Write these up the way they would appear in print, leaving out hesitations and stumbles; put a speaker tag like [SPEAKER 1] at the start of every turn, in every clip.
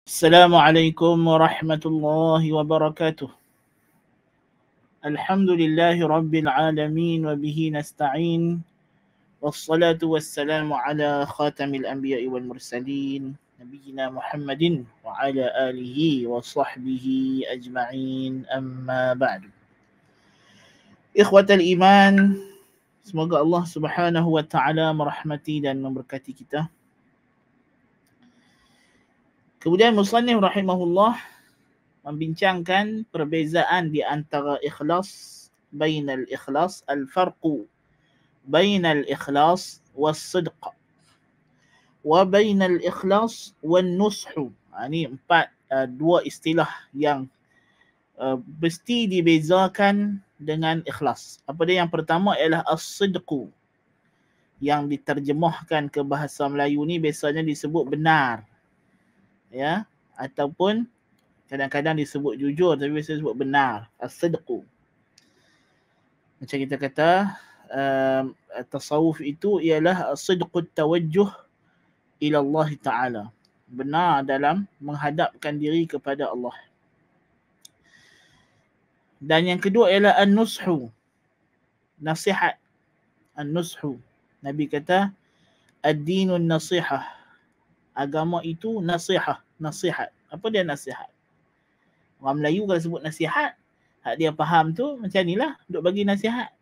[SPEAKER 1] Assalamualaikum warahmatullahi wabarakatuh. Alhamdulillahi rabbil alamin wa bihi nasta'in. Wassalatu wassalamu ala khatamil anbiya'i wal mursalin Nabiyyina Muhammadin wa ala alihi wa sahbihi ajma'in, amma ba'du. Ikhwatal iman, semoga Allah subhanahu wa ta'ala merahmati dan memberkati kita. Kemudian musannif rahimahullah membincangkan perbezaan di antara ikhlas, bainal ikhlas, al-farqu bainal ikhlas was-sidq wa bainal ikhlas wan-nushu. Ini dua istilah yang mesti dibezakan dengan ikhlas. Apa dia? Yang pertama ialah as-sidqu, yang diterjemahkan ke bahasa Melayu ni biasanya disebut benar, ya, ataupun kadang-kadang disebut jujur, tapi biasanya disebut benar, as-sidqu. Macam kita kata tasawuf itu ialah as-sidqut tawajjuh ila Allah Ta'ala, benar dalam menghadapkan diri kepada Allah. Dan yang kedua ialah an-nushu, nasihat. An-nushu, Nabi kata ad-dinun nasihah, agama itu nasihat. Nasihat, apa dia nasihat? Orang Melayu kalau sebut nasihat, hak dia faham tu macam inilah, duk bagi nasihat,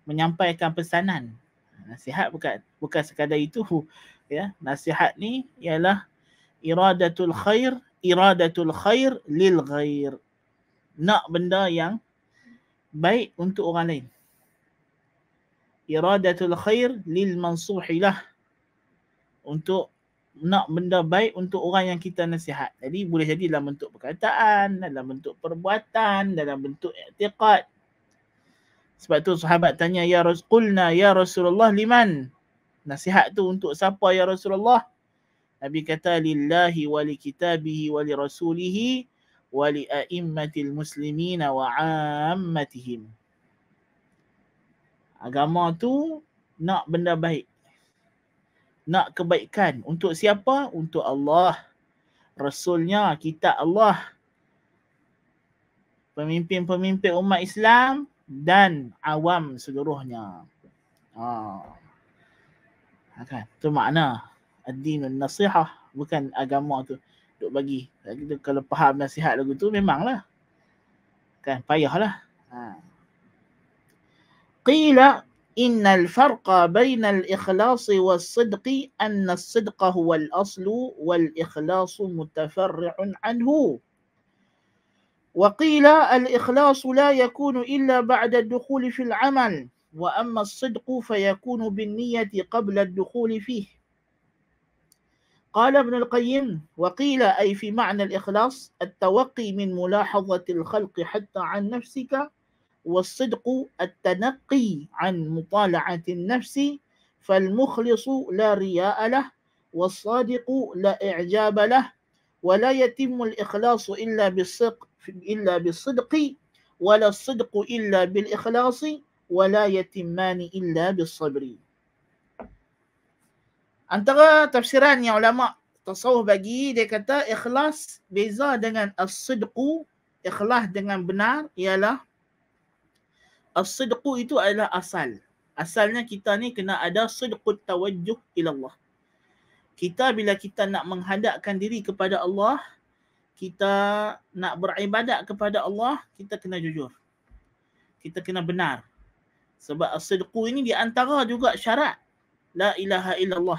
[SPEAKER 1] menyampaikan pesanan. Nasihat bukan sekadar itu, ya. Nasihat ni ialah iradatul khair lil ghair, nak benda yang baik untuk orang lain. Iradatul khair lil mansuhilah, untuk nak benda baik untuk orang yang kita nasihat. Jadi boleh jadi dalam bentuk perkataan, dalam bentuk perbuatan, dalam bentuk i'tiqad. Sebab tu sahabat tanya, qulna ya Rasulullah liman? Nasihat tu untuk siapa ya Rasulullah? Nabi kata lillahi wa li kitabihi wa li rasulihi wa li a'immatil muslimina wa 'ammatihim. Agama tu nak benda baik, nak kebaikan. Untuk siapa? Untuk Allah, Rasulnya, kitab Allah, pemimpin-pemimpin umat Islam dan awam seluruhnya. Kan? Itu makna ad-dinun nasihah, bukan agama tu duk bagi. Kita kalau faham nasihat lagu tu memanglah kan payahlah. Qila innal farqa bainal ikhlasi was-sidqi anna as-sidqa huwa al-aslu wal ikhlasu mutafarri'un anhu. وقيل الإخلاص لا يكون إلا بعد الدخول في العمل، وأما الصدق فيكون بالنية قبل الدخول فيه. قال ابن القيم وقيل أي في معنى الإخلاص التوقي من ملاحظة الخلق حتى عن نفسك، والصدق التنقي عن مطالعة النفس، فالمخلص لا رياء له والصادق لا إعجاب له، ولا يتم الإخلاص إلا بالصدق ولا الصدق إلا بالإخلاص ولا يتمان إلا بالصبر. Antara tafsiran yang ulama tasawuf bagi, dia kata ikhlas beza dengan as-sidqu. Ikhlas dengan benar ialah, as-sidqu itu adalah asal. Asalnya kita ni kena ada sidqut tawajjuh ila Allah. Kita bila kita nak menghadapkan diri kepada Allah, kita nak beribadat kepada Allah, kita kena jujur, kita kena benar. Sebab as-sidqu ini di antara juga syarat la ilaha illallah.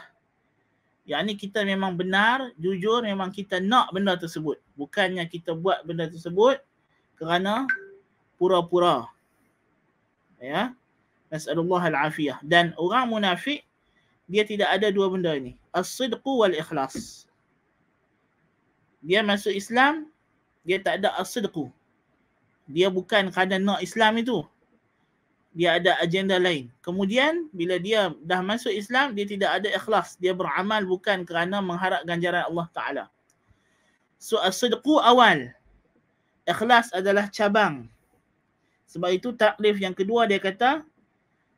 [SPEAKER 1] Yakni kita memang benar, jujur, memang kita nak benda tersebut. Bukannya kita buat benda tersebut kerana pura-pura. Ya. Nas'alullah al-afiyah. Dan orang munafik, dia tidak ada dua benda ini, as-sidqu wal ikhlas. Dia masuk Islam, dia tak ada as-sidqu. Dia bukan kerana nak Islam itu, dia ada agenda lain. Kemudian bila dia dah masuk Islam, dia tidak ada ikhlas. Dia beramal bukan kerana mengharap ganjaran Allah Ta'ala. So as-sidqu awal, ikhlas adalah cabang. Sebab itu taklif yang kedua dia kata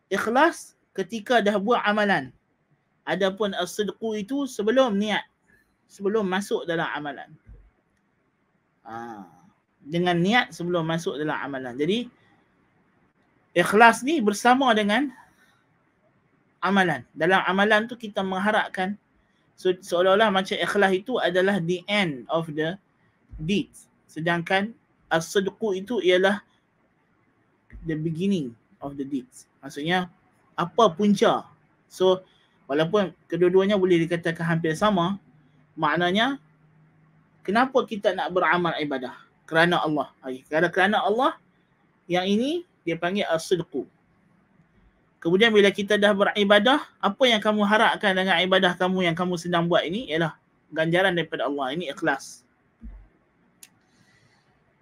[SPEAKER 1] ikhlas ketika dah buat amalan. Adapun as-sidqu itu sebelum niat. sebelum masuk dalam amalan. Dengan niat sebelum masuk dalam amalan. Jadi ikhlas ni bersama dengan amalan. Dalam amalan tu kita mengharapkan seolah-olah macam ikhlas itu adalah the end of the deed. Sedangkan as-sidqu itu ialah the beginning of the deeds. Maksudnya apa punca. So walaupun kedua-duanya boleh dikatakan hampir sama, maknanya kenapa kita nak beramal ibadah? Kerana Allah. Kerana Allah, yang ini dia panggil as-sidqu. Kemudian bila kita dah beribadah, apa yang kamu harapkan dengan ibadah kamu yang kamu sedang buat ini ialah ganjaran daripada Allah. Ini ikhlas.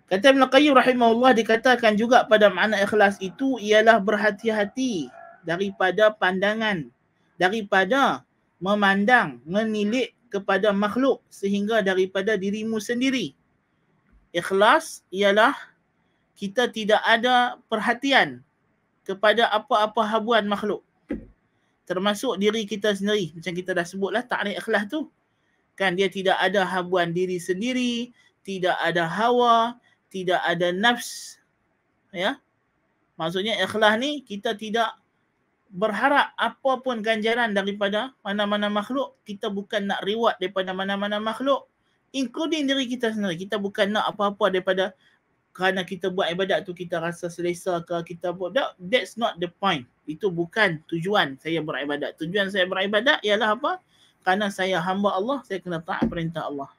[SPEAKER 1] Kata Ibn Qayyim rahimahullah, dikatakan juga pada makna ikhlas itu ialah berhati-hati daripada pandangan, daripada memandang, menilik kepada makhluk sehingga daripada dirimu sendiri. Ikhlas ialah kita tidak ada perhatian kepada apa-apa habuan makhluk, termasuk diri kita sendiri. Macam kita dah sebutlah takrif ikhlas tu kan, dia tidak ada habuan diri sendiri, tidak ada hawa, tidak ada nafs, ya. Maksudnya ikhlas ni kita tidak berharap apa pun ganjaran daripada mana-mana makhluk. Kita bukan nak reward daripada mana-mana makhluk, including diri kita sendiri. Kita bukan nak apa-apa daripada kerana kita buat ibadat tu kita rasa selesa ke, kita buat, that's not the point. Itu bukan tujuan saya beribadat. Tujuan saya beribadat ialah apa? Kerana saya hamba Allah, saya kena taat perintah Allah.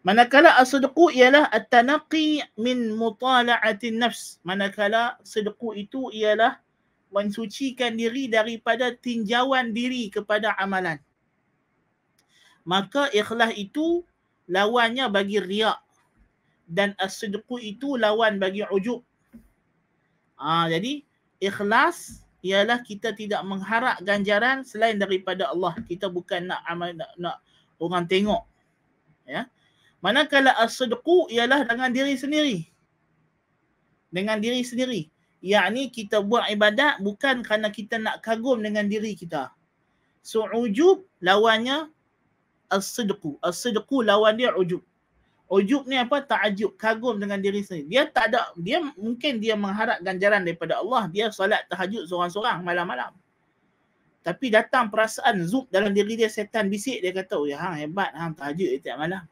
[SPEAKER 1] Manakala as-sidqu ialah at-tanaqi min mutala'atin nafs. Manakala sidqu itu ialah mensucikan diri daripada tinjauan diri kepada amalan. Maka ikhlas itu lawannya bagi riak, dan as-sidqu itu lawan bagi ujub. Jadi ikhlas ialah kita tidak mengharap ganjaran selain daripada Allah. Kita bukan nak amal, nak orang tengok, ya. Manakala as-sidqu ialah dengan diri sendiri. Dengan diri sendiri. Yakni kita buat ibadat bukan kerana kita nak kagum dengan diri kita. So ujub lawannya as-sidqu. As-sidqu lawan dia ujub. Ujub ni apa? Ta'ajub, kagum dengan diri sendiri. Dia tak ada, dia mungkin dia mengharap ganjaran daripada Allah. Dia solat tahajud seorang-seorang malam-malam. Tapi datang perasaan zub dalam diri dia, setan bisik, dia kata, "Oh ya, hang hebat, hang tahajud tiap malam."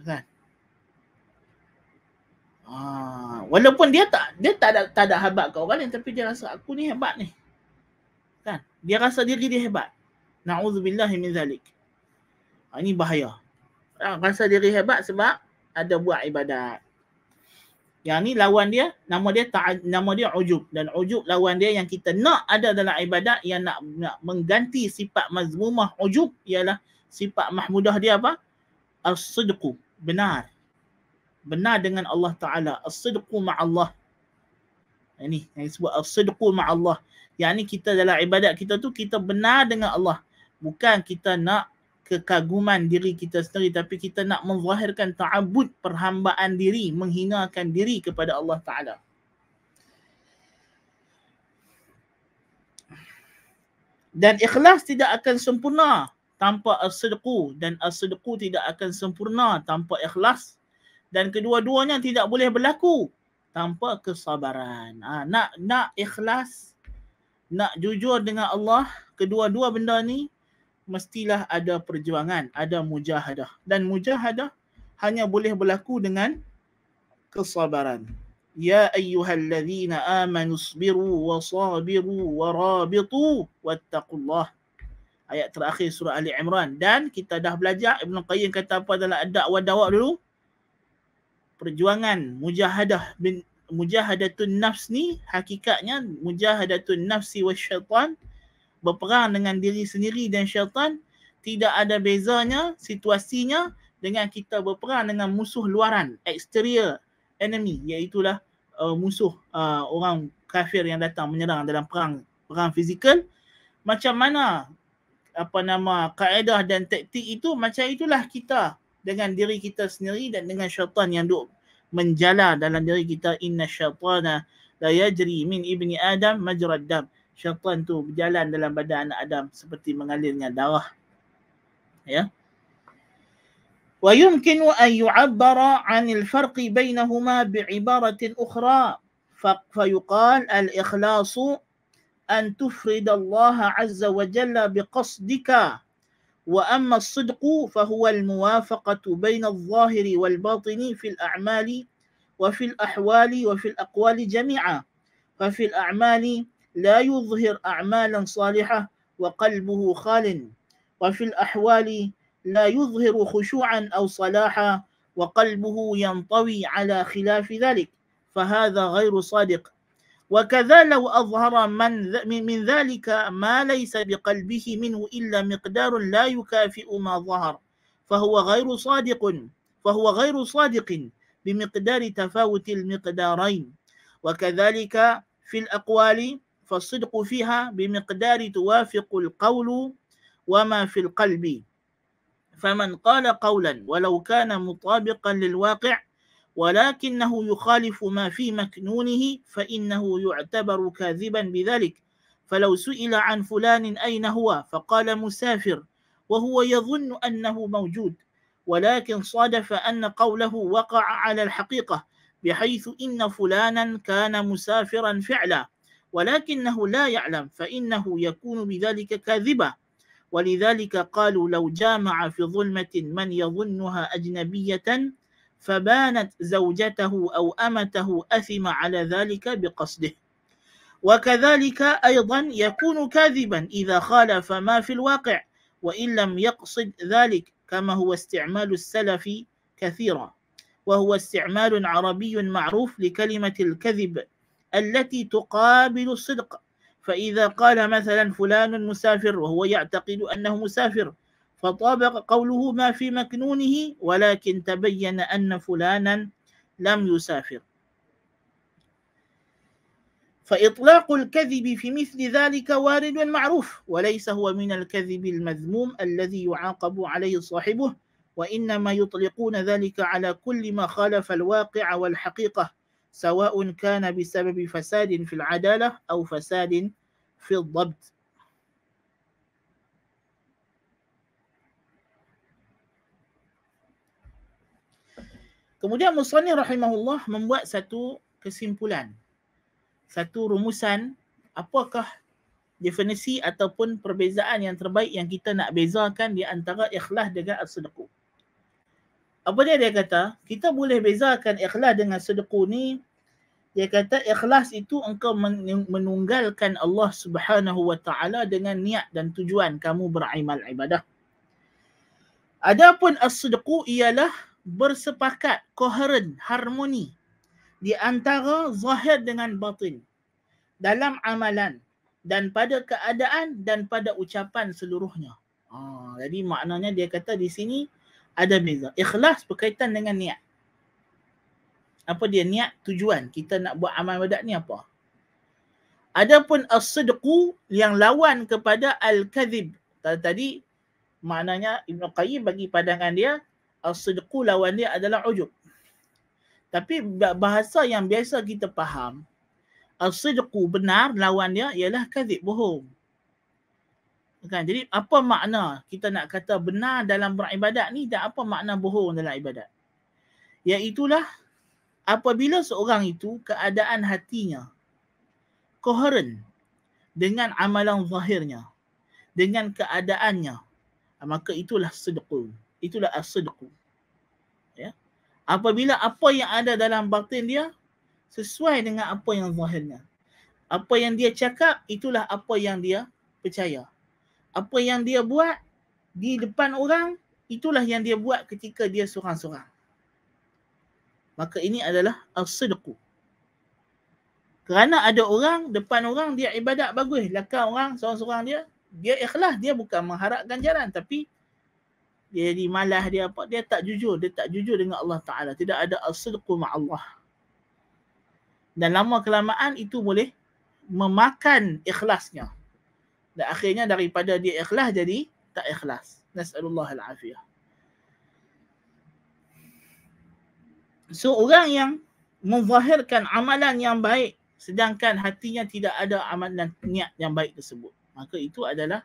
[SPEAKER 1] Kan? Walaupun dia tak ada hebat kat orang lain, tapi dia rasa aku ni hebat ni. Kan? Dia rasa diri dia hebat. Na'udzubillahi min zalik. Ini bahaya. Rasa diri hebat sebab ada buat ibadat. Yang ni lawan dia, nama dia ujub. Dan ujub lawan dia yang kita nak ada dalam ibadat, yang nak mengganti sifat mazmumah ujub ialah sifat mahmudah dia apa? As-sidqu, benar. Benar dengan Allah Ta'ala. As-sidqu ma'allah. Ini yang disebut as-sidqu ma'allah. Yang ni kita dalam ibadat kita tu, kita benar dengan Allah. Bukan kita nak kekaguman diri kita sendiri, tapi kita nak menzahirkan ta'abud, perhambaan diri, menghinakan diri kepada Allah Ta'ala. Dan ikhlas tidak akan sempurna tanpa as-sidqu, dan as-sidqu tidak akan sempurna tanpa ikhlas, dan kedua-duanya tidak boleh berlaku tanpa kesabaran. Nak ikhlas, nak jujur dengan Allah, kedua-dua benda ni mestilah ada perjuangan, ada mujahadah. Dan mujahadah hanya boleh berlaku dengan kesabaran. Ya ayyuhallazina amanu isbiru wa sabiru wa rabitu wattaqullah. Ayat terakhir surah Ali Imran. Dan kita dah belajar, Ibn Qayyim kata apa dalam ad-da' wa dawa' dulu? Perjuangan mujahadatun nafs ni hakikatnya mujahadatun nafsi wa syaitan, berperang dengan diri sendiri dan syaitan. Tidak ada bezanya situasinya dengan kita berperang dengan musuh luaran, exterior enemy, iaitulah musuh orang kafir yang datang menyerang dalam perang fizikal. Macam mana kaedah dan taktik itu, macam itulah kita dengan diri kita sendiri dan dengan syaitan yang duk menjala dalam diri kita. Inna syaitana la yajri min ibni Adam majrad dam. syaitan tu berjalan dalam badan anak Adam seperti mengalirnya darah. Ya. ويمكن أن يعبر عن الفرق بينهما بعبارة أخرى فيقال الإخلاص أن تفرد الله عز وجل بقصدك وأما الصدق فهو الموافقة بين الظاهر والباطن في الأعمال وفي الأحوال وفي الأقوال جميعا ففي الأعمال لا يظهر أعمالا صالحة وقلبه خال وفي الأحوال لا يظهر خشوعا أو صلاحا وقلبه ينطوي على خلاف ذلك فهذا غير صادق وكذا لو أظهر من ذلك ما ليس بقلبه منه إلا مقدار لا يكافئ ما ظهر فهو غير صادق بمقدار تفاوت المقدارين وكذلك في الأقوال فالصدق فيها بمقدار توافق القول وما في القلب فمن قال قولا ولو كان مطابقا للواقع ولكنه يخالف ما في مكنونه فإنه يعتبر كاذبا بذلك فلو سئل عن فلان أين هو فقال مسافر وهو يظن أنه موجود ولكن صادف أن قوله وقع على الحقيقة بحيث إن فلانا كان مسافرا فعلا ولكنه لا يعلم فإنه يكون بذلك كاذبا ولذلك قالوا لو جامع في ظلمة من يظنها أجنبية فبانت زوجته أو أمته أثم على ذلك بقصده وكذلك أيضا يكون كاذبا إذا خالف ما في الواقع وإن لم يقصد ذلك كما هو استعمال السلف كثيرا وهو استعمال عربي معروف لكلمة الكذب التي تقابل الصدق فإذا قال مثلا فلان مسافر وهو يعتقد أنه مسافر فطابق قوله ما في مكنونه ولكن تبين أن فلانا لم يسافر فإطلاق الكذب في مثل ذلك وارد معروف وليس هو من الكذب المذموم الذي يعاقب عليه صاحبه وإنما يطلقون ذلك على كل ما خالف الواقع والحقيقة سواء كان بسبب فساد في العدالة أو فساد في الضبط. Kemudian Musannif rahimahullah membuat satu kesimpulan, satu rumusan apakah definisi ataupun perbezaan yang terbaik yang kita nak bezakan di antara ikhlas dengan as-sidqu. Apa dia kata? Kita boleh bezakan ikhlas dengan sidqu ni. Dia kata ikhlas itu engkau menunggalkan Allah Subhanahu wa taala dengan niat dan tujuan kamu beramal ibadah. Adapun as-sidqu ialah bersepakat, koheren, harmoni di antara zahir dengan batin dalam amalan dan pada keadaan dan pada ucapan seluruhnya. Jadi maknanya dia kata di sini ada beza. Ikhlas berkaitan dengan niat. Apa dia niat, tujuan kita nak buat amal ibadat ni apa? Adapun as-sidqu yang lawan kepada al-kadhib. Tadi maknanya Ibn Qayyim bagi pandangan dia as-sidqu lawan dia adalah ujub. Tapi bahasa yang biasa kita faham, as-sidqu benar, lawan dia ialah kadhib, bohong. Kan? Jadi apa makna kita nak kata benar dalam beribadat ni dan apa makna bohong dalam ibadat? Iaitulah apabila seorang itu keadaan hatinya koheren dengan amalan zahirnya, dengan keadaannya, maka itulah sidqu. Itulah as-sidqu. Ya. Apabila apa yang ada dalam batin dia sesuai dengan apa yang zahirnya. Apa yang dia cakap, itulah apa yang dia percaya. Apa yang dia buat di depan orang, itulah yang dia buat ketika dia sorang-sorang. Maka ini adalah as-sidqu. Kerana ada orang, depan orang dia ibadat bagus, belakang orang, sorang-sorang dia ikhlas, dia bukan mengharap ganjaran, tapi dia jadi malas, dia apa, dia tak jujur dengan Allah Ta'ala. Tidak ada as-sidqu ma'allah. Dan lama kelamaan itu boleh memakan ikhlasnya. Dan akhirnya daripada dia ikhlas jadi tak ikhlas. Nas'alullah al-afiyah. So orang yang menzahirkan amalan yang baik sedangkan hatinya tidak ada amalan niat yang baik tersebut, maka itu adalah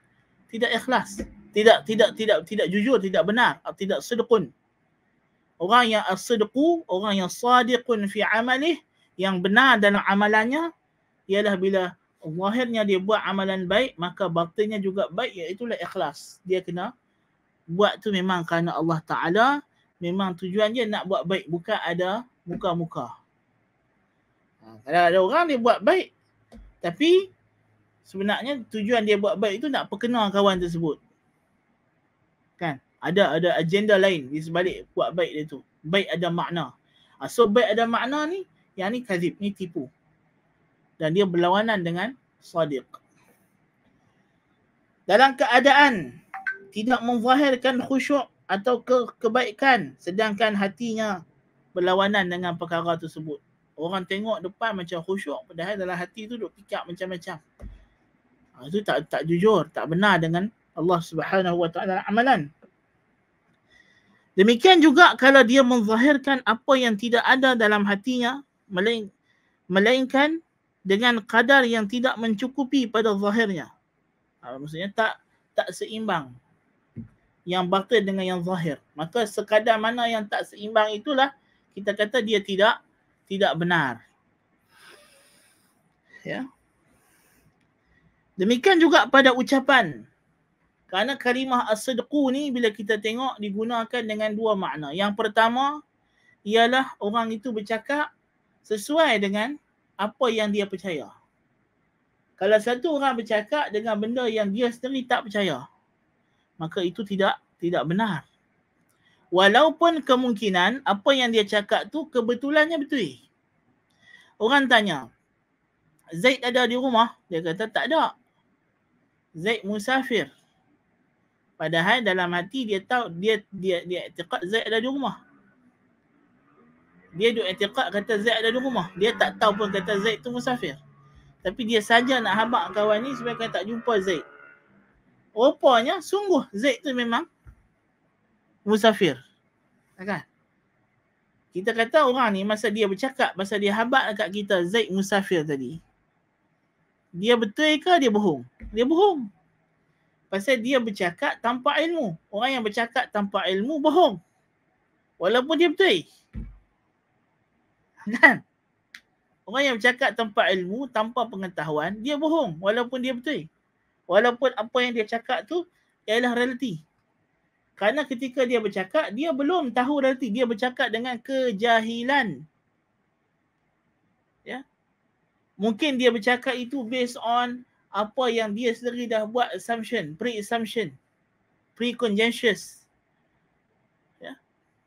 [SPEAKER 1] tidak ikhlas, tidak jujur, tidak benar, tidak sidqun. Orang yang as-sidqu, orang yang sadiqun fi amalih, yang benar dalam amalannya ialah bila zahirnya dia buat amalan baik, maka batinnya juga baik, iaitulah ikhlas. Dia kena buat tu memang kerana Allah Ta'ala, memang tujuan dia nak buat baik, bukan ada muka-muka. Kalau ada orang dia buat baik, tapi sebenarnya tujuan dia buat baik itu nak perkenal kawan tersebut. Kan? Ada agenda lain di sebalik buat baik dia tu. Baik ada makna. So baik ada makna ni, yang ni kadzib, ni tipu. Dan dia berlawanan dengan sadiq. Dalam keadaan tidak menzahirkan khusyuk atau kebaikan, sedangkan hatinya berlawanan dengan perkara tersebut. Orang tengok depan macam khusyuk, padahal dalam hati tu duk fikir macam-macam. Itu tak jujur, tak benar dengan Allah Subhanahu Wa Taala amalan. Demikian juga kalau dia menzahirkan apa yang tidak ada dalam hatinya, melainkan dengan kadar yang tidak mencukupi pada zahirnya. Maksudnya tak seimbang yang batin dengan yang zahir. Maka sekadar mana yang tak seimbang itulah kita kata dia tidak benar. Ya. Demikian juga pada ucapan. Kerana kalimah as-sidqu ni bila kita tengok digunakan dengan dua makna. Yang pertama ialah orang itu bercakap sesuai dengan apa yang dia percaya. Kalau satu orang bercakap dengan benda yang dia sendiri tak percaya, maka itu tidak benar. Walaupun kemungkinan apa yang dia cakap tu kebetulannya betul. Orang tanya, Zaid ada di rumah? Dia kata tak ada. Zaid musafir. Padahal dalam hati dia tahu, dia i'tiqad Zaid ada di rumah. Dia duk i'tiqad kata Zaid ada di rumah. Dia tak tahu pun kata Zaid tu musafir. Tapi dia saja nak habaq kawan ni supaya tak jumpa Zaid. Rupanya sungguh Zaid tu memang musafir. Kan? Kita kata orang ni masa dia bercakap, masa dia habaq dekat kita Zaid musafir tadi, dia betul ke dia bohong? Dia bohong. Pasal dia bercakap tanpa ilmu. Orang yang bercakap tanpa ilmu bohong. Walaupun dia betul. Kan? Orang yang bercakap tanpa ilmu, tanpa pengetahuan, dia bohong walaupun dia betul. Walaupun apa yang dia cakap tu ialah realiti. Kerana ketika dia bercakap, dia belum tahu realiti. Dia bercakap dengan kejahilan. Ya. Mungkin dia bercakap itu based on apa yang dia sendiri dah buat assumption, pre-assumption, pre-conjectures. Ya.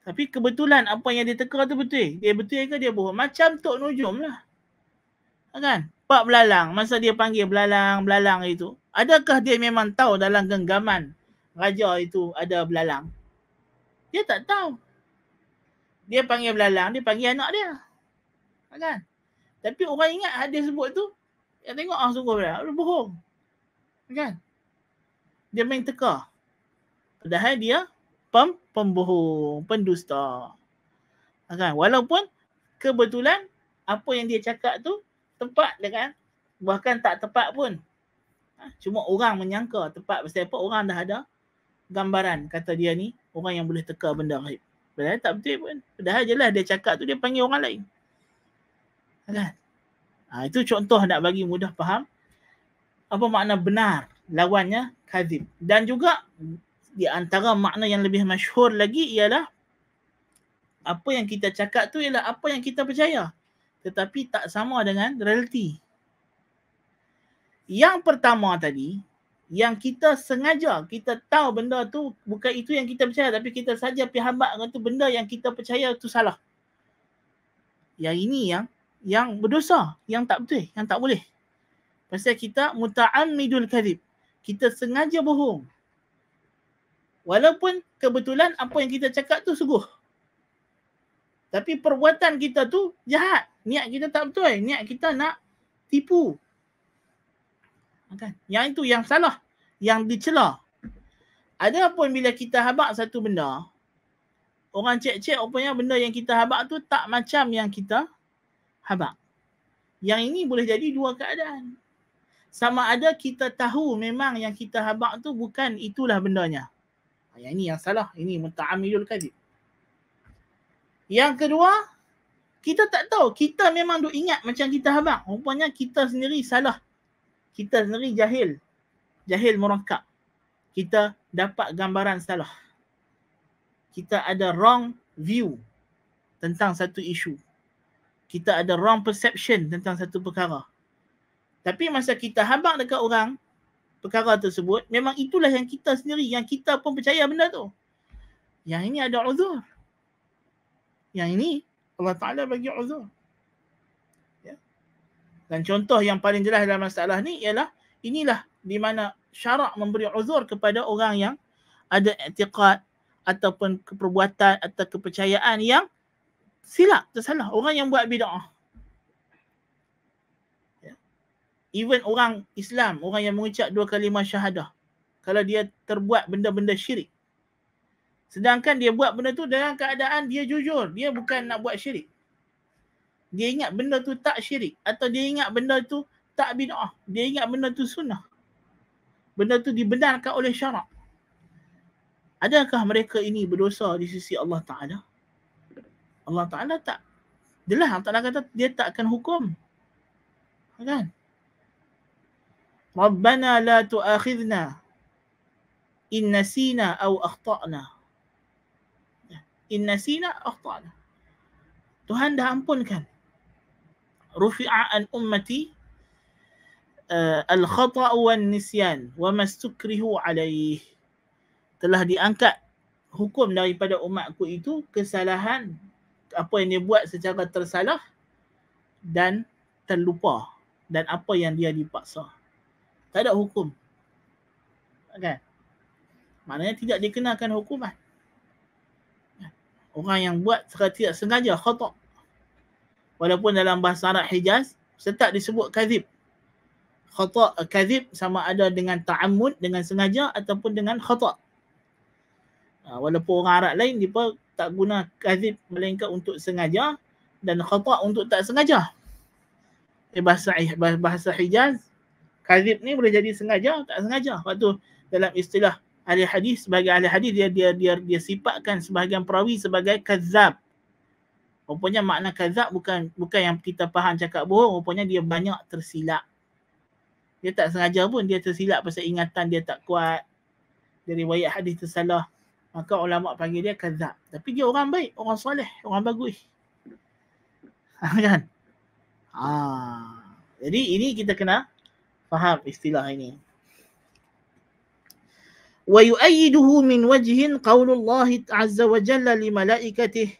[SPEAKER 1] Tapi kebetulan apa yang dia teka tu betul. Dia betul ke dia bohong? Macam Tok Nujum lah. Kan? Pak Belalang, masa dia panggil belalang itu, adakah dia memang tahu dalam genggaman raja itu ada belalang? Dia tak tahu. Dia panggil belalang, dia panggil anak dia. Kan? Tapi orang ingat hadis sebut tu, dia tengok sungguh belalang, dia bohong. Kan? Dia main teka. Padahal dia pembohong, pendusta. Kan? Walaupun kebetulan apa yang dia cakap tu tepat dengan, bahkan tak tepat pun. Cuma orang menyangka tepat pasal apa? Orang dah ada gambaran kata dia ni orang yang boleh teka benda gaib. Padahal tak betul pun. Padahal jelas dia cakap tu dia panggil orang lain. Kan? Itu contoh nak bagi mudah faham apa makna benar, lawannya kadzib. Dan juga di antara makna yang lebih masyhur lagi ialah apa yang kita cakap tu ialah apa yang kita percaya, tetapi tak sama dengan realiti. Yang pertama tadi, yang kita sengaja, kita tahu benda tu bukan itu yang kita percaya, tapi kita saja pergi habaq dengan tu benda yang kita percaya tu salah. Yang ini yang berdosa, yang tak betul, yang tak boleh. Pasal kita muta'ammidul kadzib. Kita sengaja bohong. Walaupun kebetulan apa yang kita cakap tu sungguh. Tapi perbuatan kita tu jahat. Niat kita tak betul. Niat kita nak tipu. Kan? Yang itu yang salah. Yang dicela. Adapun bila kita habaq satu benda, orang cek-cek rupanya benda yang kita habaq tu tak macam yang kita habaq. Yang ini boleh jadi dua keadaan. Sama ada kita tahu memang yang kita habaq tu bukan itulah bendanya. Yang ini yang salah. Ini muta'amilul kadhib. Yang kedua, kita tak tahu. Kita memang duk ingat macam kita habaq. Rupanya kita sendiri salah. Kita sendiri jahil. Jahil murakkab. Kita dapat gambaran salah. Kita ada wrong view tentang satu isu. Kita ada wrong perception tentang satu perkara. Tapi masa kita habaq dekat orang perkara tersebut, memang itulah yang kita sendiri, yang kita pun percaya benda tu. Yang ini ada uzur. Yang ini Allah Ta'ala bagi uzur. Ya. Dan contoh yang paling jelas dalam masalah ni ialah inilah di mana syarak memberi uzur kepada orang yang ada i'tiqad ataupun keperbuatan atau kepercayaan yang silap, tersalah. Orang yang buat bid'ah. Even orang Islam, orang yang mengucap 2 kalimah syahadah, kalau dia terbuat benda-benda syirik, sedangkan dia buat benda tu dalam keadaan dia jujur, dia bukan nak buat syirik. Dia ingat benda tu tak syirik, atau dia ingat benda tu tak bid'ah, dia ingat benda tu sunnah. Benda tu dibenarkan oleh syarak. Adakah mereka ini berdosa di sisi Allah Ta'ala? Allah Ta'ala tak. Jelas Allah Ta'ala kata dia tak akan hukum. Kan? Rabbana la tu'akhidna in nasina aw akhta'na. In nasina akhta'na. Tuhan dah ampunkan. Rufi'a an ummati al-khata' wan nisyan wa mastukrihu alaih. Telah diangkat hukum daripada umatku itu kesalahan, apa yang dia buat secara tersalah dan terlupa, dan apa yang dia dipaksa. Tak ada hukum. Kan? Maknanya tidak dikenakan hukuman. Orang yang buat secara tidak sengaja, khata'. Walaupun dalam bahasa Arab Hijaz tetap disebut kadhib. Khata', kadhib sama ada dengan ta'ammud, dengan sengaja, ataupun dengan khata'. Walaupun orang Arab lain dia tak guna kadhib melainkan untuk sengaja dan khata' untuk tak sengaja. Bahasa Hijaz, kadhib ni boleh jadi sengaja, tak sengaja. Waktu dalam istilah ahli hadis, sebagai ahli hadis dia sifatkan sebahagian perawi sebagai kadzab. Rupanya makna kadzab bukan yang kita faham cakap bohong, rupanya dia banyak tersilap. Dia tak sengaja pun dia tersilap pasal ingatan dia tak kuat. Dia riwayat hadis tersalah. Maka ulama panggil dia kadzab. Tapi dia orang baik, orang soleh, orang bagus. Kan? Jadi ini kita kena faham istilah ini. Wa yu'ayyiduhu min wajhin qaulullah azza wa jalla li malaikatihi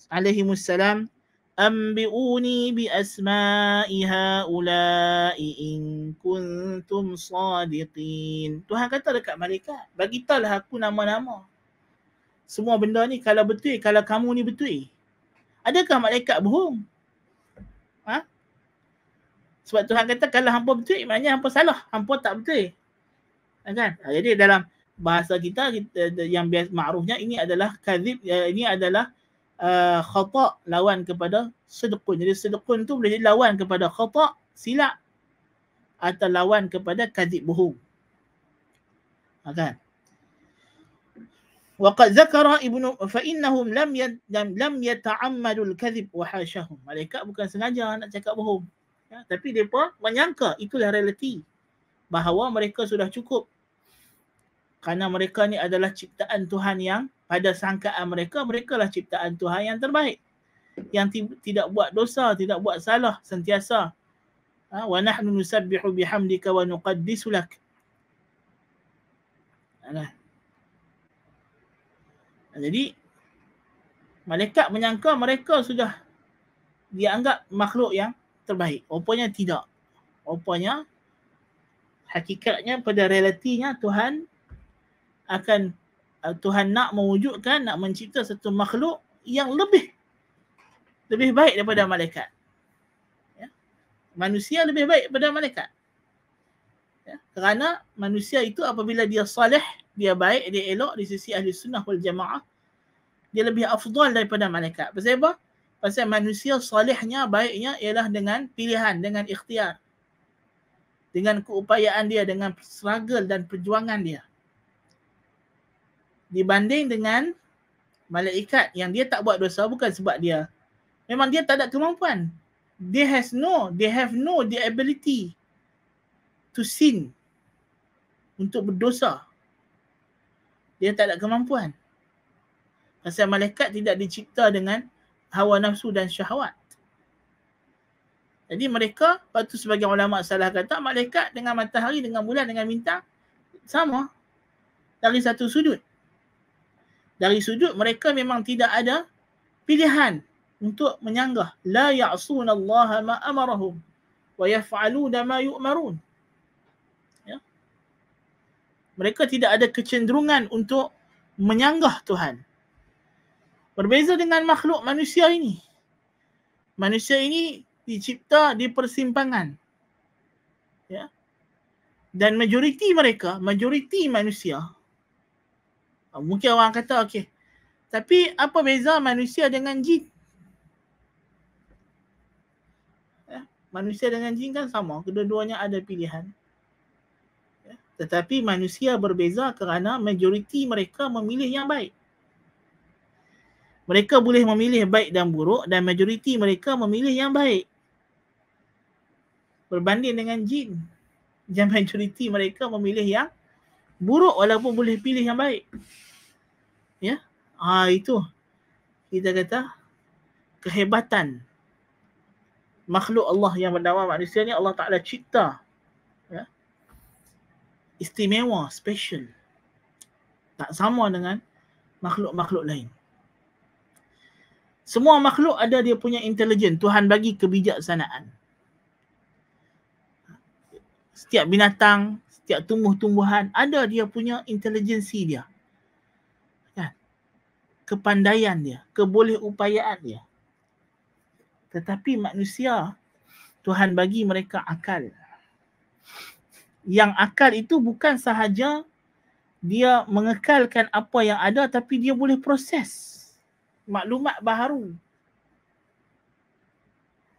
[SPEAKER 1] alaihimus salam anbi'uni bi asma'i haula'i in kuntum sadiqin. Tuhan kata dekat malaikat, bagitalah aku nama-nama semua benda ni kalau betul, kalau kamu ni betul. Adakah malaikat bohong? Sebab Tuhan kata kalau hampa betul, maknanya hampa salah, hampa tak betul. Kan? Jadi dalam bahasa kita yang biasa ma'rufnya ini adalah kadhib, ini adalah khata' lawan kepada sidqun. Jadi sidqun tu boleh jadi lawan kepada khata', silap, atau lawan kepada kadhib, bohong. Kan? Waqad zakara ibnu fa innahum lam yata'ammadul kadhib wa hashahum. Malaikat bukan sengaja nak cakap bohong. Ya, tapi mereka menyangka itulah realiti, bahawa mereka sudah cukup. Kerana mereka ni adalah ciptaan Tuhan yang pada sangkaan mereka lah ciptaan Tuhan yang terbaik. Yang tidak buat dosa, tidak buat salah sentiasa. Wa nahnu nusabbihu bihamdika wa nuqaddisu lak. Jadi malaikat menyangka mereka sudah dianggap makhluk yang terbaik. Rupanya tidak. Rupanya hakikatnya pada realitinya Tuhan nak mewujudkan, nak mencipta satu makhluk yang lebih baik daripada malaikat. Ya. Manusia lebih baik daripada malaikat. Ya. Kerana manusia itu apabila dia salih, dia baik, dia elok di sisi ahli sunnah wal jamaah, dia lebih afdal daripada malaikat. Pasal apa? Pasal manusia salihnya, baiknya ialah dengan pilihan, dengan ikhtiar, dengan keupayaan dia, dengan struggle dan perjuangan dia. Dibanding dengan malaikat yang dia tak buat dosa bukan sebab dia, memang dia tak ada kemampuan. They have no the ability to sin, untuk berdosa. Dia tak ada kemampuan. Pasal malaikat tidak dicipta dengan hawa nafsu dan syahwat. Jadi mereka, lepas tu sebagian ulama salah kata, malaikat dengan matahari, dengan bulan, dengan bintang sama dari satu sudut. Dari sudut mereka memang tidak ada pilihan untuk menyanggah. La ya'sunallaha ma amarahum wa yaf'aluna ma yu'marun. Ya. Mereka tidak ada kecenderungan untuk menyanggah Tuhan. Berbeza dengan makhluk manusia ini. Manusia ini dicipta di persimpangan. Ya. Dan majoriti mereka, majoriti manusia, mungkin orang kata okey, tapi apa beza manusia dengan jin? Ya. Manusia dengan jin kan sama, kedua-duanya ada pilihan. Ya. Tetapi manusia berbeza kerana majoriti mereka memilih yang baik. Mereka boleh memilih baik dan buruk, dan majoriti mereka memilih yang baik. Berbanding dengan jin, yang majoriti mereka memilih yang buruk walaupun boleh pilih yang baik. Ya, itu kita kata kehebatan makhluk Allah yang bernama manusia ni. Allah Ta'ala cipta, ya, istimewa, special, tak sama dengan makhluk-makhluk lain. Semua makhluk ada dia punya intelijen. Tuhan bagi kebijaksanaan. Setiap binatang, setiap tumbuh-tumbuhan ada dia punya intelijensi dia. Kan? Kepandaian dia, kebolehupayaan dia. Tetapi manusia, Tuhan bagi mereka akal. Yang akal itu bukan sahaja dia mengekalkan apa yang ada, tapi dia boleh proses maklumat baharu.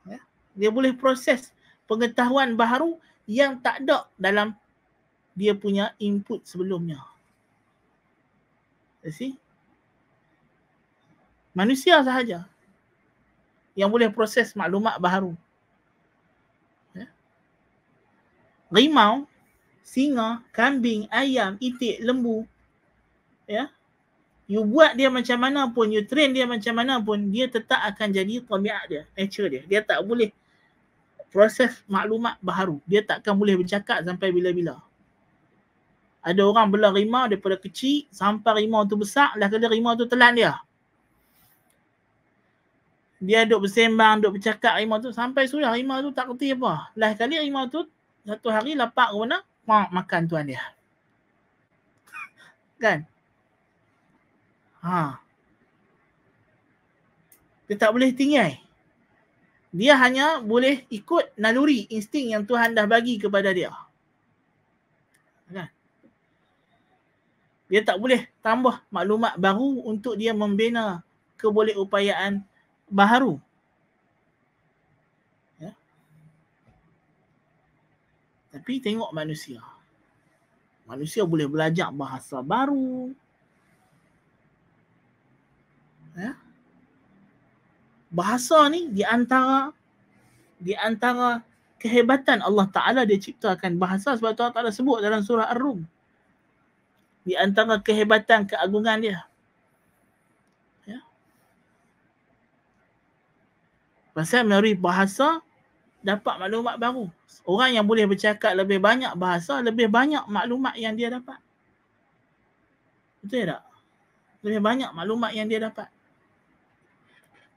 [SPEAKER 1] Ya? Dia boleh proses pengetahuan baharu yang tak ada dalam dia punya input sebelumnya. You see? Manusia sahaja yang boleh proses maklumat baharu. Ya? Rimau, singa, kambing, ayam, itik, lembu, ya, you buat dia macam mana pun, you train dia macam mana pun, dia tetap akan jadi tabiat dia, nature dia. Dia tak boleh proses maklumat baharu. Dia takkan boleh bercakap sampai bila-bila. Ada orang bela rimau daripada kecil sampai rimau tu besar, lah kali rimau tu telan dia. Dia duk bersembang, duk bercakap rimau tu sampai sudah rimau tu tak kerti apa. Lah kali rimau tu satu hari lapak ke mana, makan tuan dia. Kan? Dia tak boleh tinggal. Dia hanya boleh ikut naluri, insting yang Tuhan dah bagi kepada dia. Kan? Dia tak boleh tambah maklumat baru untuk dia membina kebolehupayaan baharu. Ya? Tapi tengok manusia. Manusia boleh belajar bahasa baru. Ya? Bahasa ni di antara kehebatan Allah Ta'ala, dia ciptakan bahasa sebab Allah Ta'ala sebut dalam surah Ar-Rum. Di antara kehebatan, keagungan dia. Ya. Pasal melalui bahasa dapat maklumat baru. Orang yang boleh bercakap lebih banyak bahasa, lebih banyak maklumat yang dia dapat. Betul tak? Lebih banyak maklumat yang dia dapat.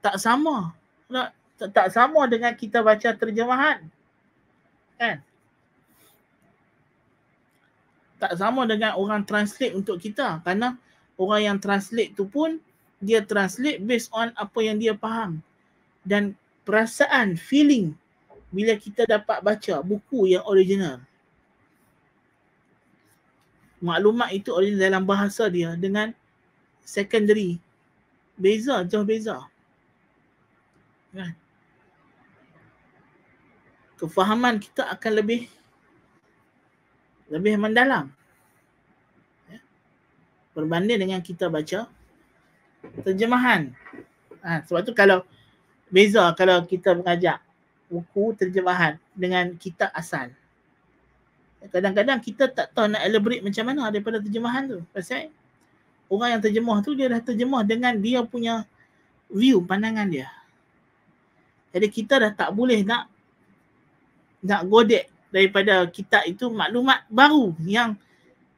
[SPEAKER 1] Tak sama. Tak sama dengan kita baca terjemahan. Kan? Tak sama dengan orang translate untuk kita. Kerana orang yang translate tu pun, dia translate based on apa yang dia faham. Dan perasaan, feeling bila kita dapat baca buku yang original. Maklumat itu original dalam bahasa dia dengan secondary. Beza, jauh beza. Kan? Kefahaman kita akan lebih mendalam. Ya. Berbanding dengan kita baca terjemahan. Sebab tu kalau beza kalau kita mengajar buku terjemahan dengan kitab asal. Kadang-kadang kita tak tahu nak elaborate macam mana daripada terjemahan tu. Pasal orang yang terjemah tu dia dah terjemah dengan dia punya view, pandangan dia. Jadi kita dah tak boleh nak godek daripada kitab itu maklumat baru yang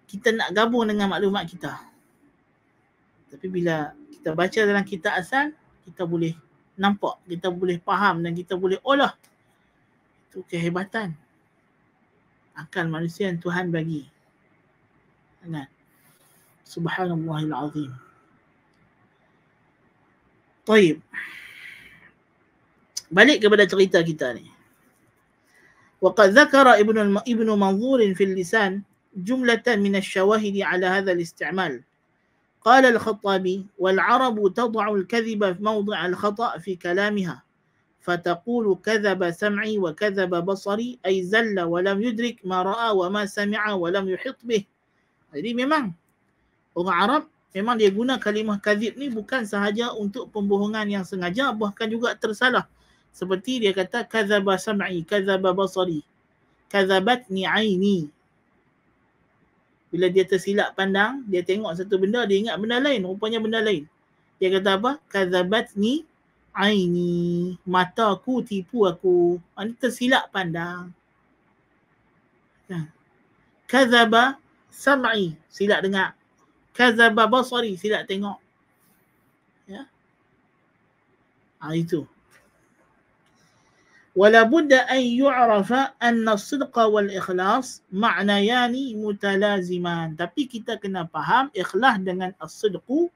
[SPEAKER 1] kita nak gabung dengan maklumat kita. Tapi bila kita baca dalam kitab asal, kita boleh nampak, kita boleh faham dan kita boleh olah. Itu kehebatan akal manusia yang Tuhan bagi. Subhanallahil azim. Taib. Balik kepada cerita kita ni. وقد ذكر ابن منظور في اللسان جملة من الشواهد على هذا الاستعمال. قال الخطابي: والعرب تضع الكذب في موضع الخطأ في كلامها فتقول كذب سمعي وكذب بصري أي زل ولم يدرك ما رأى وما سمع ولم يحط به. Jadi memang orang Arab memang dia guna kalimah kadzib ni bukan sahaja untuk pembohongan yang sengaja, bahkan juga tersalah. Seperti dia kata kadzaba sam'i, kadzaba basari, kadzabatni aini. Bila dia tersilap pandang, dia tengok satu benda, dia ingat benda lain, rupanya benda lain. Dia kata apa? Kadzabatni aini, mataku tipu aku. Ini tersilap pandang. Kadzaba sam'i, silap dengar. Kadzaba basari, silap tengok. Ya. Itu. ولا بد أن يعرف أن الصدق والإخلاص معنيان متلازمان. Tapi kita kena faham ikhlas dengan as-sidqu,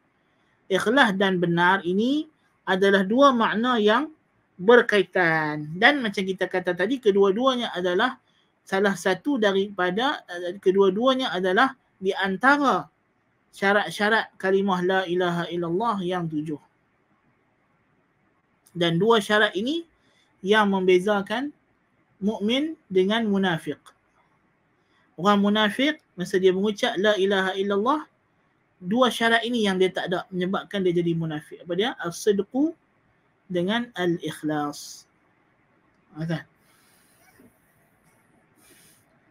[SPEAKER 1] ikhlas dan benar ini adalah dua makna yang berkaitan. Dan macam kita kata tadi, kedua-duanya adalah salah satu daripada, kedua-duanya adalah di antara syarat-syarat kalimah la ilaha illallah yang 7. Dan dua syarat ini yang membezakan mukmin dengan munafik. Orang munafik masa dia mengucap la ilaha illallah, dua syarat ini yang dia tak ada, menyebabkan dia jadi munafik. Apa dia? As-sidqu dengan al-ikhlas. Okay.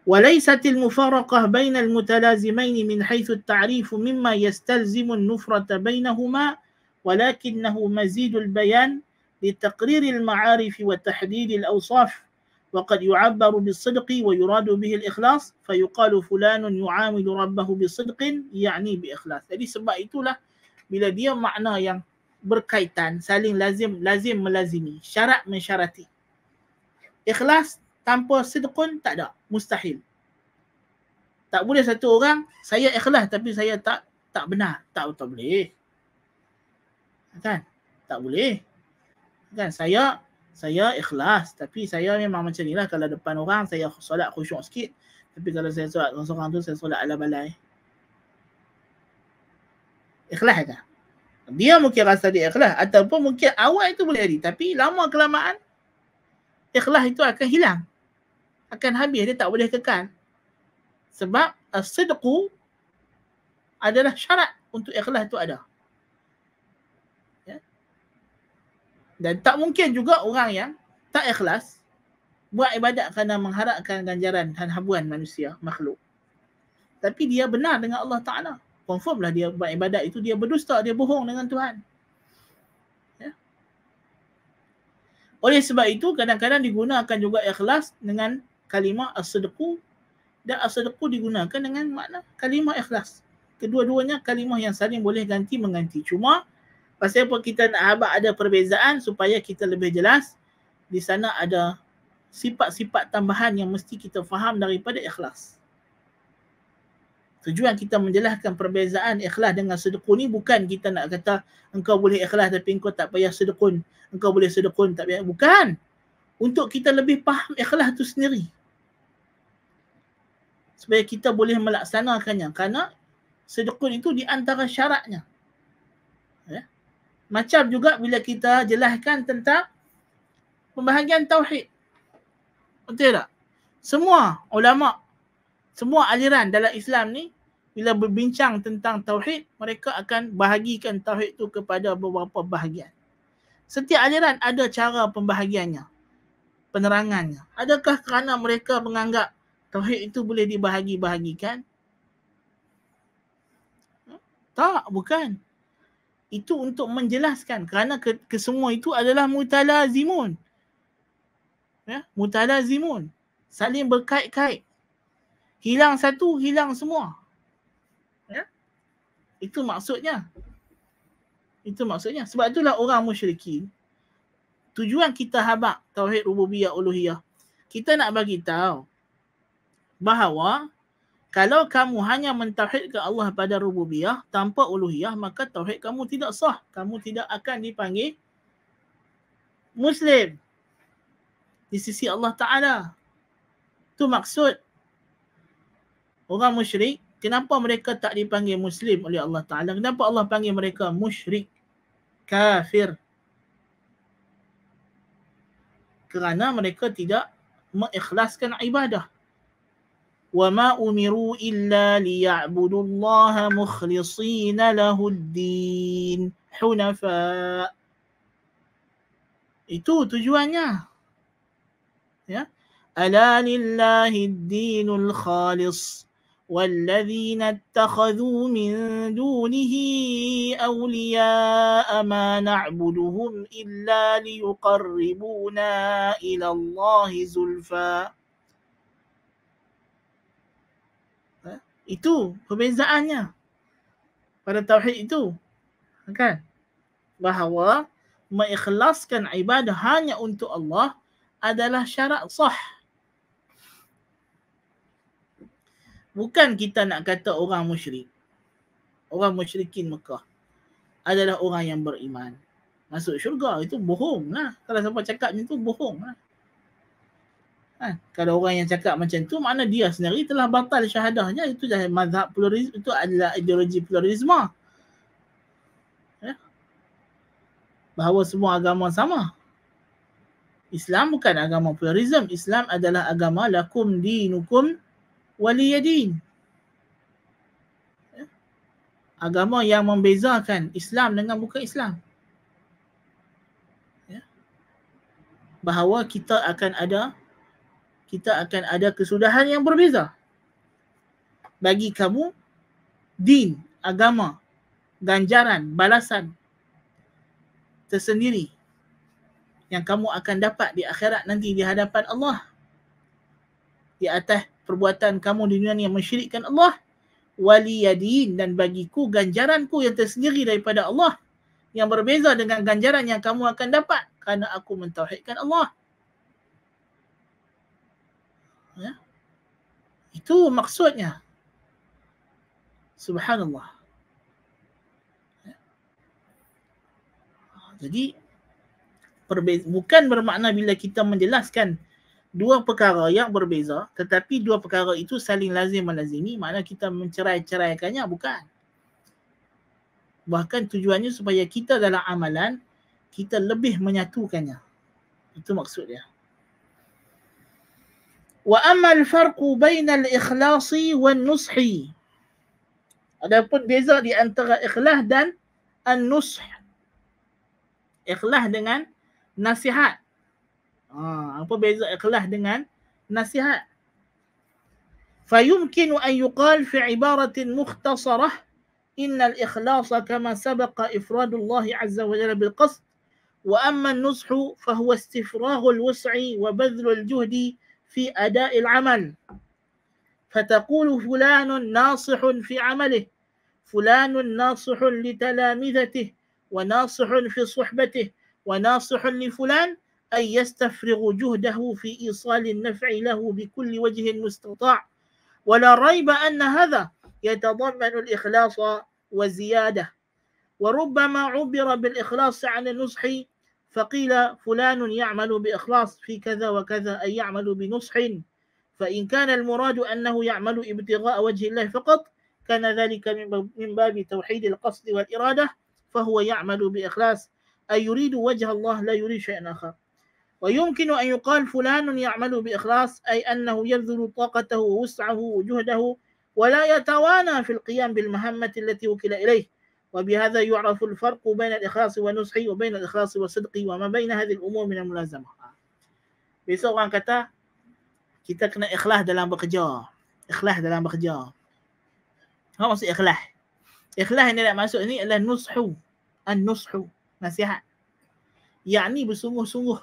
[SPEAKER 1] وليست المفارقة بين المتلازمين من حيث التعريف مما يستلزم النفرة بينهما، ولكنه مزيد البيان لتقرير المعارف وتحديد الأوصاف. وقد يعبر بالصدق ويراد به الإخلاص فيقال فلان يعامل ربه بصدق يعني بإخلاص. Jadi sebab itulah bila dia makna yang berkaitan, saling lazim melazimi, syarat mensyarati. Ikhlas tanpa sidqun tak ada, mustahil. Tak boleh satu orang saya ikhlas tapi saya tak benar, tak boleh. Kan? Tak boleh. Kan saya ikhlas tapi saya memang macam nilah, kalau depan orang saya solat khusyuk sikit, tapi kalau saya solat dengan seorang tu saya solat ala balai. Ikhlas ke? Dia mungkin rasa dia ikhlas, ataupun mungkin awal itu boleh jadi, tapi lama kelamaan ikhlas itu akan hilang, akan habis, dia tak boleh kekal. Sebab as-sidqu adalah syarat untuk ikhlas itu ada. Dan tak mungkin juga orang yang tak ikhlas buat ibadat kerana mengharapkan ganjaran dan habuan manusia, makhluk. Tapi dia benar dengan Allah Ta'ala. Confirmlah dia buat ibadat itu, dia berdusta, dia bohong dengan Tuhan. Ya? Oleh sebab itu, kadang-kadang digunakan juga ikhlas dengan kalimah as-sidqu, dan as-sidqu digunakan dengan makna kalimah ikhlas. Kedua-duanya kalimah yang saling boleh ganti-mengganti. Cuma pasal apa kita nak habaq ada perbezaan supaya kita lebih jelas, di sana ada sifat-sifat tambahan yang mesti kita faham daripada ikhlas. Tujuan kita menjelaskan perbezaan ikhlas dengan sedekun ni bukan kita nak kata engkau boleh ikhlas tapi engkau tak payah sedekun, engkau boleh sedekun tak payah. Bukan. Untuk kita lebih faham ikhlas tu sendiri. Supaya kita boleh melaksanakannya. Kerana sedekun itu di antara syaratnya. Ya? Macam juga bila kita jelaskan tentang Pembahagian tauhid. Betul tak? Semua ulama, semua aliran dalam Islam ni bila berbincang tentang tauhid, mereka akan bahagikan tauhid tu kepada beberapa bahagian. Setiap aliran ada cara pembahagiannya, penerangannya. Adakah kerana mereka menganggap tauhid itu boleh dibahagi-bahagikan? Tak, bukan. Itu untuk menjelaskan kerana kesemua itu adalah mutalazimun. Ya, mutalazimun. Saling berkait-kait. Hilang satu, hilang semua. Ya? Itu maksudnya. Itu maksudnya. Sebab itulah orang musyrikin, tujuan kita habaq tauhid rububiyah uluhiyah, kita nak bagi tahu bahawa kalau kamu hanya mentauhidkan Allah pada rububiyah tanpa uluhiyah, maka tauhid kamu tidak sah. Kamu tidak akan dipanggil Muslim di sisi Allah Ta'ala. Itu maksud orang musyrik. Kenapa mereka tak dipanggil Muslim oleh Allah Ta'ala? Kenapa Allah panggil mereka musyrik, kafir? Kerana mereka tidak mengikhlaskan ibadah. وَمَا أُمِرُوا إِلَّا لِيَعْبُدُوا اللَّهَ مُخْلِصِينَ لَهُ الدِّينَ حُنَفَاءَ. Itu tujuannya. Ya. أَلَا لِلَّهِ الدِّينُ الْخَالِصُ وَالَّذِينَ اتَّخَذُوا مِن دُونِهِ أَوْلِيَاءَ مَا نَعْبُدُهُمْ إِلَّا لِيُقَرِّبُونَا إِلَى اللَّهِ زُلْفَى. Itu perbezaannya pada tauhid itu, kan? Bahawa mengikhlaskan ibadah hanya untuk Allah adalah syarat sah. Bukan kita nak kata orang musyrik, orang musyrikin Mekah adalah orang yang beriman masuk syurga. Itu bohong lah. Kalau siapa cakap macam tu, bohong lah. Kalau orang yang cakap macam tu, makna dia sendiri telah batal syahadahnya. Itu dah mazhab pluralisme, itu adalah ideologi pluralisme. Ya? Bahawa semua agama sama. Islam bukan agama pluralisme. Islam adalah agama lakum dinukum waliyadin. Ya? Agama yang membezakan Islam dengan bukan Islam. Ya? Bahawa kita akan ada kesudahan yang berbeza. Bagi kamu, din, agama, ganjaran, balasan tersendiri yang kamu akan dapat di akhirat nanti di hadapan Allah. Di atas perbuatan kamu di dunia yang mensyirikkan Allah. Waliyadin, dan bagiku ganjaranku yang tersendiri daripada Allah, yang berbeza dengan ganjaran yang kamu akan dapat kerana aku mentauhidkan Allah. Ya? Itu maksudnya. Subhanallah. Ya? Jadi bukan bermakna bila kita menjelaskan dua perkara yang berbeza, tetapi dua perkara itu saling lazim melazimi, makna kita mencerai-ceraikannya, bukan. Bahkan tujuannya supaya kita dalam amalan kita lebih menyatukannya. Itu maksudnya. Wa ammal farqu bainal ikhlasi wan nushi. Adapun beza di antara ikhlas dan an-nush. Ikhlas dengan nasihat. Apa beza ikhlas dengan nasihat? فيمكن أن يقال في عبارة مختصرة إن الإخلاص كما سبق إفراد الله عز وجل بالقصد، وأما النصح فهو استفراغ الوسع وبذل الجهد في أداء العمل. فتقول فلان ناصح في عمله، فلان ناصح لتلامذته، وناصح في صحبته، وناصح لفلان، أن يستفرغ جهده في إيصال النفع له بكل وجه مستطاع. ولا ريب أن هذا يتضمن الإخلاص وزيادة. وربما عبر بالإخلاص عن النصح فقيل فلان يعمل بإخلاص في كذا وكذا، أي يعمل بنصح. فإن كان المراد أنه يعمل ابتغاء وجه الله فقط كان ذلك من باب توحيد القصد والإرادة، فهو يعمل بإخلاص، أي يريد وجه الله لا يريد شيئا آخر. ويمكن أن يقال فلان يعمل بإخلاص أي أنه يبذل طاقته ووسعه وجهده ولا يتوانى في القيام بالمهمة التي وكل إليه. وبهذا يعرف الفرق بين الإخلاص والنصح وبين الإخلاص والصدق وما بين هذه الأمور من الملازمة. Besok orang kata kita kena ikhlas dalam bekerja. Ikhlas dalam bekerja. Apa maksud ikhlas? Ikhlas yang dia nak masuk ni adalah nushu. An-nushu, nasihat. Yakni bersungguh-sungguh.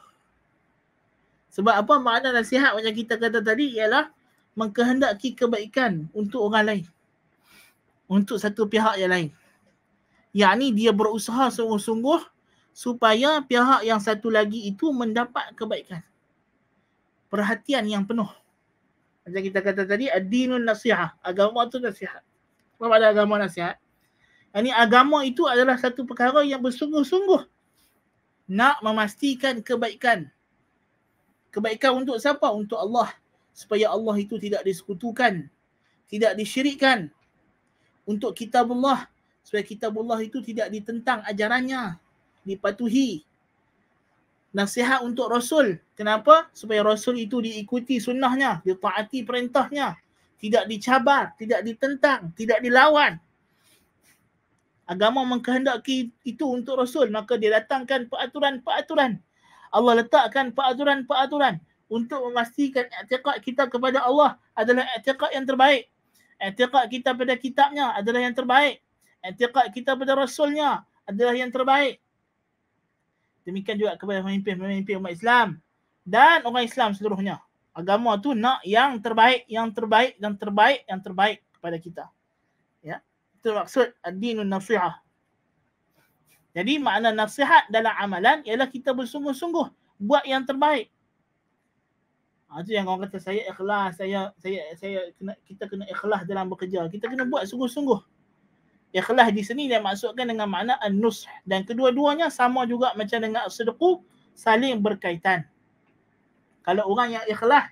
[SPEAKER 1] Sebab apa makna nasihat macam kita kata tadi ialah mengkehendaki kebaikan untuk orang lain. Untuk satu pihak yang lain. Yakni dia berusaha sungguh-sungguh supaya pihak yang satu lagi itu mendapat kebaikan. Perhatian yang penuh. Macam kita kata tadi, ad-dinun nasihah. Agama itu nasihat. Apa ada agama nasihat? Ini agama itu adalah satu perkara yang bersungguh-sungguh nak memastikan kebaikan. Kebaikan untuk siapa? Untuk Allah. Supaya Allah itu tidak disekutukan. Tidak disyirikkan. Untuk kitabullah. Supaya kitabullah itu tidak ditentang ajarannya. Dipatuhi. Nasihat untuk Rasul. Kenapa? Supaya Rasul itu diikuti sunnahnya. Ditaati perintahnya. Tidak dicabar. Tidak ditentang. Tidak dilawan. Agama mengkehendaki itu untuk Rasul. Maka dia datangkan peraturan-peraturan. Allah letakkan peraturan-peraturan untuk memastikan i'tiqad kita kepada Allah adalah i'tiqad yang terbaik. I'tiqad kita pada kitabnya adalah yang terbaik. I'tiqad kita pada Rasulnya adalah yang terbaik. Demikian juga kepada pemimpin-pemimpin umat Islam dan orang Islam seluruhnya. Agama tu nak yang terbaik, yang terbaik dan terbaik, yang terbaik kepada kita. Ya. Itu maksud ad-dinun nasihah. Jadi makna nasihat dalam amalan ialah kita bersungguh-sungguh buat yang terbaik. Itu yang orang kata saya ikhlas, kita kena ikhlas dalam bekerja. Kita kena buat sungguh-sungguh. Ikhlas di sini dia maksudkan dengan makna an-nush, dan kedua-duanya sama juga macam dengan as-sidqu, saling berkaitan. Kalau orang yang ikhlas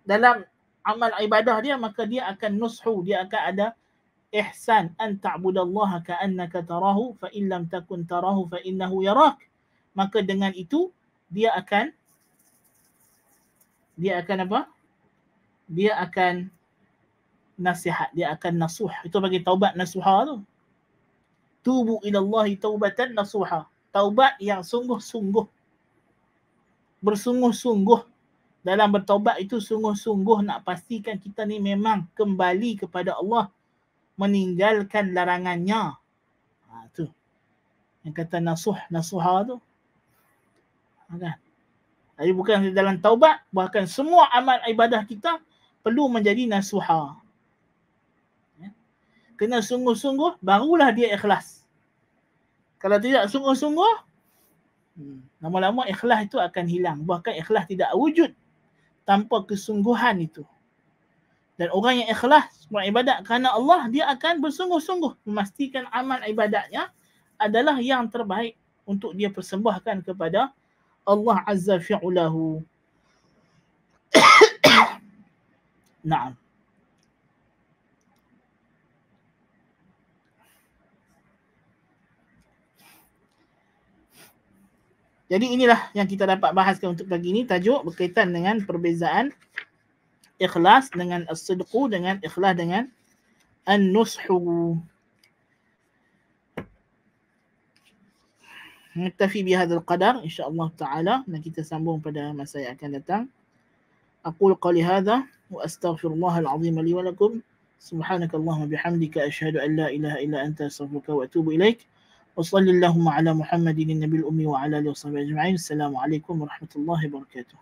[SPEAKER 1] dalam amal ibadah dia, maka dia akan nushu, dia akan ada ihsan, an ta'budallaha ka'annaka tarahu fa in lam takun tarahu fa innahu yarak. Maka dengan itu dia akan apa? Dia akan nasihat, dia akan nasuh. Itu bagi taubat nasuha tu. Tubu ilallahi taubatan nasuha. Taubat yang sungguh-sungguh. Bersungguh-sungguh. Dalam bertaubat itu sungguh-sungguh nak pastikan kita ni memang kembali kepada Allah. Meninggalkan larangannya. Tu. Yang kata nasuha tu. Kan? Jadi bukan dalam taubat, bahkan semua amal ibadah kita perlu menjadi nasuha. Kena sungguh-sungguh, barulah dia ikhlas. Kalau tidak sungguh-sungguh, lama-lama ikhlas itu akan hilang. Bahkan ikhlas tidak wujud tanpa kesungguhan itu. Dan orang yang ikhlas beribadat kerana Allah, dia akan bersungguh-sungguh memastikan amal ibadatnya adalah yang terbaik untuk dia persembahkan kepada Allah Azza fi'ulahu. Naam. Jadi inilah yang kita dapat bahaskan untuk pagi ini. Tajuk berkaitan dengan perbezaan ikhlas dengan as-sidqu dengan ikhlas dengan an-nushu. Naktafi bihadzal qadar insya-Allah taala, dan kita sambung pada masa yang akan datang. Aqulu qali hadza wa astaghfirullahal azim li wa lakum. Subhanakallahumma bihamdika asyhadu an la ilaha illa anta astaghfiruka wa atubu ilaik. وصلى اللهم على محمد النبي الأمي وعلى آله وصحبه أجمعين. السلام عليكم ورحمة الله وبركاته.